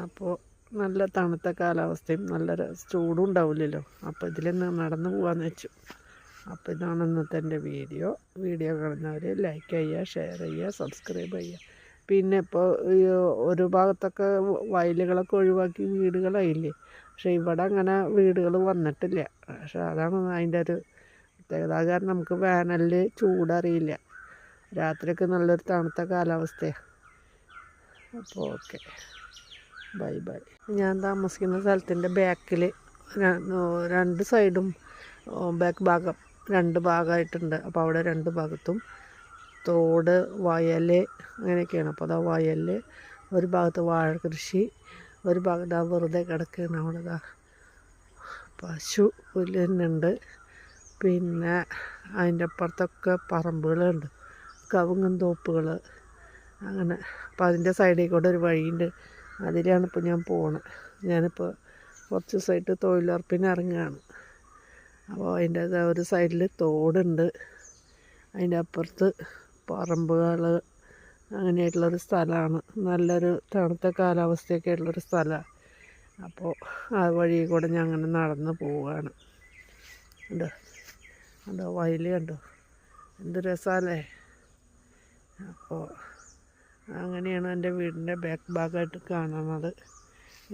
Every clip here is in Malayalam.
അപ്പോൾ നല്ല തണുത്ത കാലാവസ്ഥയും നല്ല ചൂടും ഉണ്ടാവില്ലല്ലോ. അപ്പോൾ ഇതിലൊന്ന് നടന്നു പോകാമെന്ന് വെച്ചു. അപ്പോൾ ഇതാണ് ഇന്നത്തെ എൻ്റെ വീഡിയോ കാണുന്നവർ ലൈക്ക് ചെയ്യുക, ഷെയർ ചെയ്യുക, സബ്സ്ക്രൈബ് ചെയ്യുക. പിന്നെ ഇപ്പോൾ ഈ ഒരു ഭാഗത്തൊക്കെ വയലുകളൊക്കെ ഒഴിവാക്കി വീടുകളായില്ലേ. പക്ഷേ ഇവിടെ അങ്ങനെ വീടുകൾ വന്നിട്ടില്ല. പക്ഷേ അതാണ് അതിൻ്റെ ഒരു പ്രത്യേകത. കാരണം നമുക്ക് വേനലിൽ ചൂടറിയില്ല. രാത്രിയൊക്കെ നല്ലൊരു തണുത്ത കാലാവസ്ഥയാണ്. അപ്പോൾ ഓക്കെ, ബൈ ബൈ. ഞാൻ താമസിക്കുന്ന സ്ഥലത്തിൻ്റെ ബാക്കിൽ രണ്ട് സൈഡും ബാക്ക് ഭാഗം രണ്ട് ഭാഗമായിട്ടുണ്ട്. അപ്പോൾ അവിടെ രണ്ട് ഭാഗത്തും തോട്, വയൽ അങ്ങനെയൊക്കെയാണ്. അപ്പോൾ അതാ വയലിൽ ഒരു ഭാഗത്ത് വാഴ കൃഷി, ഒരു ഭാഗത്ത് വെറുതെ കിടക്കുകയാണ്. അവിടെ പശു പുല്ലുണ്ട്. പിന്നെ അതിൻ്റെ അപ്പുറത്തൊക്കെ പറമ്പുകളുണ്ട്, കവുങ്ങും തോപ്പുകൾ അങ്ങനെ. അപ്പോൾ അതിൻ്റെ സൈഡിൽ കൂടെ ഒരു വഴിയുണ്ട്. അതിലാണിപ്പോൾ ഞാൻ പോണത്. ഞാനിപ്പോൾ കുറച്ച് ദിവസമായിട്ട് തൊഴിലുറപ്പിന് ഇറങ്ങുകയാണ്. അപ്പോൾ അതിൻ്റെ ഒരു സൈഡിൽ തോടുണ്ട്, അതിൻ്റെ അപ്പുറത്ത് പറമ്പുകൾ അങ്ങനെയായിട്ടുള്ളൊരു സ്ഥലമാണ്. നല്ലൊരു തണുത്ത കാലാവസ്ഥയൊക്കെ ഉള്ളൊരു സ്ഥലമാണ്. അപ്പോൾ ആ വഴി കൂടെ ഞാൻ അങ്ങനെ നടന്ന് പോവുകയാണ്. കണ്ടോ വയൽ കണ്ടോ, എന്ത് രസമല്ലേ. അപ്പോൾ അങ്ങനെയാണ് എൻ്റെ വീടിൻ്റെ ബാക്ക് ഭാഗമായിട്ട് കാണുന്നത്.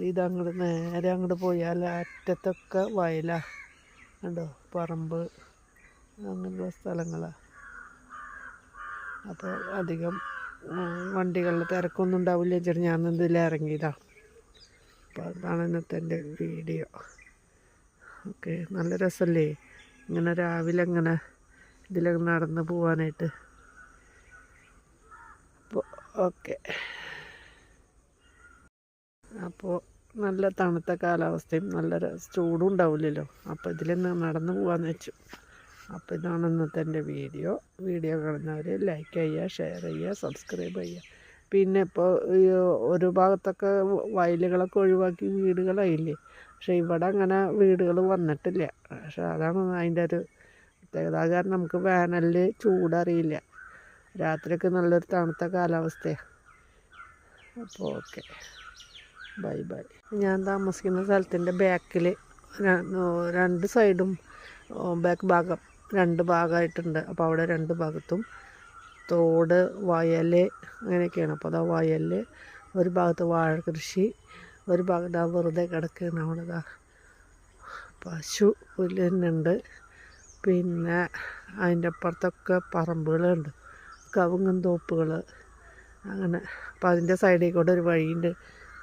ഇതങ്ങോട്ട് നേരെ അങ്ങോട്ട് പോയാൽ അറ്റത്തൊക്കെ വയലാണ്. കണ്ടോ പറമ്പ് അങ്ങനെയുള്ള സ്ഥലങ്ങളാണ്. അപ്പോൾ അധികം വണ്ടികളുടെ തിരക്കൊന്നും ഉണ്ടാവില്ല വെച്ചിട്ട് ഞാൻ ഇതിൽ ഇറങ്ങിയതാണ്. അപ്പോൾ അതാണ് ഇന്നത്തെ എൻ്റെ വീഡിയോ. ഓക്കെ, നല്ല രസമല്ലേ ഇങ്ങനെ രാവിലെ ഇങ്ങനെ ഇതിലൊക്കെ നടന്ന് പോകാനായിട്ട്. അപ്പോൾ ഓക്കെ, അപ്പോൾ നല്ല തണുത്ത കാലാവസ്ഥയും നല്ല ചൂടും ഉണ്ടാവില്ലല്ലോ. അപ്പോൾ ഇതിലൊന്ന് നടന്നു പോകാമെന്ന് വെച്ചു. അപ്പോൾ ഇതാണ് ഇന്നത്തെ എൻ്റെ വീഡിയോ കാണുന്നവർ ലൈക്ക് ചെയ്യുക, ഷെയർ ചെയ്യുക, സബ്സ്ക്രൈബ് ചെയ്യുക. പിന്നെ ഇപ്പോൾ ഈ ഒരു ഭാഗത്തൊക്കെ വയലുകളൊക്കെ ഒഴിവാക്കി വീടുകളായില്ലേ. പക്ഷേ ഇവിടെ അങ്ങനെ വീടുകൾ വന്നിട്ടില്ല. പക്ഷേ അതാണ് അതിൻ്റെ ഒരു പ്രത്യേകത. കാരണം നമുക്ക് വേനലിൽ ചൂടറിയില്ല. രാത്രിയൊക്കെ നല്ലൊരു തണുത്ത കാലാവസ്ഥയാണ്. അപ്പോൾ ഓക്കെ, ബൈ ബൈ. ഞാൻ താമസിക്കുന്ന സ്ഥലത്തിൻ്റെ ബാക്കിൽ രണ്ട് സൈഡും ബാക്ക് ഭാഗം രണ്ട് ഭാഗമായിട്ടുണ്ട്. അപ്പോൾ അവിടെ രണ്ട് ഭാഗത്തും തോട്, വയൽ അങ്ങനെയൊക്കെയാണ്. അപ്പോൾ അതാ വയലിൽ ഒരു ഭാഗത്ത് വാഴ കൃഷി, ഒരു ഭാഗത്ത് വെറുതെ കിടക്കുകയാണ്. അവിടെ പശു പുല്ലുണ്ട്. പിന്നെ അതിൻ്റെ അപ്പുറത്തൊക്കെ പറമ്പുകളുണ്ട്, കവുങ്ങും തോപ്പുകൾ അങ്ങനെ. അപ്പോൾ അതിൻ്റെ സൈഡിൽ കൂടെ ഒരു വഴിയുണ്ട്.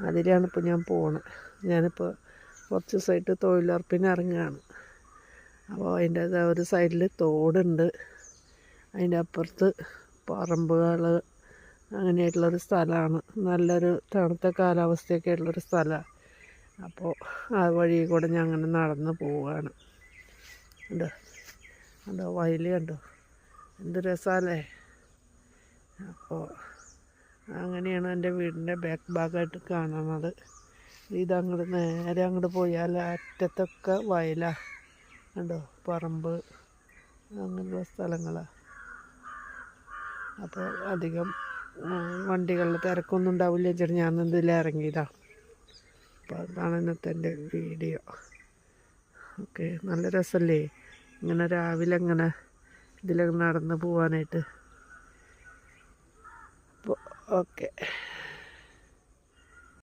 അതിലാണിപ്പോൾ ഞാൻ പോണത്. ഞാനിപ്പോൾ കുറച്ച് ദിവസമായിട്ട് തൊഴിലുറപ്പിന് ഇറങ്ങുകയാണ്. അപ്പോൾ അതിൻ്റെ ഒരു സൈഡിൽ തോടുണ്ട്, അതിൻ്റെ അപ്പുറത്ത് പറമ്പുകൾ അങ്ങനെയായിട്ടുള്ളൊരു സ്ഥലമാണ്. നല്ലൊരു തണുത്ത കാലാവസ്ഥയൊക്കെ ഉള്ളൊരു സ്ഥലമാണ്. അപ്പോൾ ആ വഴി കൂടെ ഞാൻ അങ്ങനെ നടന്ന് പോവുകയാണ്. കണ്ടോ വയൽ കണ്ടോ, എന്ത് രസമല്ലേ. അപ്പോൾ അങ്ങനെയാണ് എൻ്റെ വീടിൻ്റെ ബാക്ക് ഭാഗമായിട്ട് കാണുന്നത്. ഇതങ്ങോട്ട് നേരെ അങ്ങോട്ട് പോയാൽ അറ്റത്തൊക്കെ വയലാണ്. കണ്ടോ പറമ്പ് അങ്ങനെയുള്ള സ്ഥലങ്ങളാണ്. അപ്പോൾ അധികം വണ്ടികളുടെ തിരക്കൊന്നും ഉണ്ടാവില്ല വെച്ചിട്ട് ഞാൻ ഇതിൽ ഇറങ്ങിയതാണ്. അപ്പോൾ അതാണ് ഇന്നത്തെ എൻ്റെ വീഡിയോ. ഓക്കെ, നല്ല രസമല്ലേ ഇങ്ങനെ രാവിലെ ഇങ്ങനെ ഇതിലൊക്കെ നടന്ന് പോകാനായിട്ട്. അപ്പോൾ ഓക്കെ.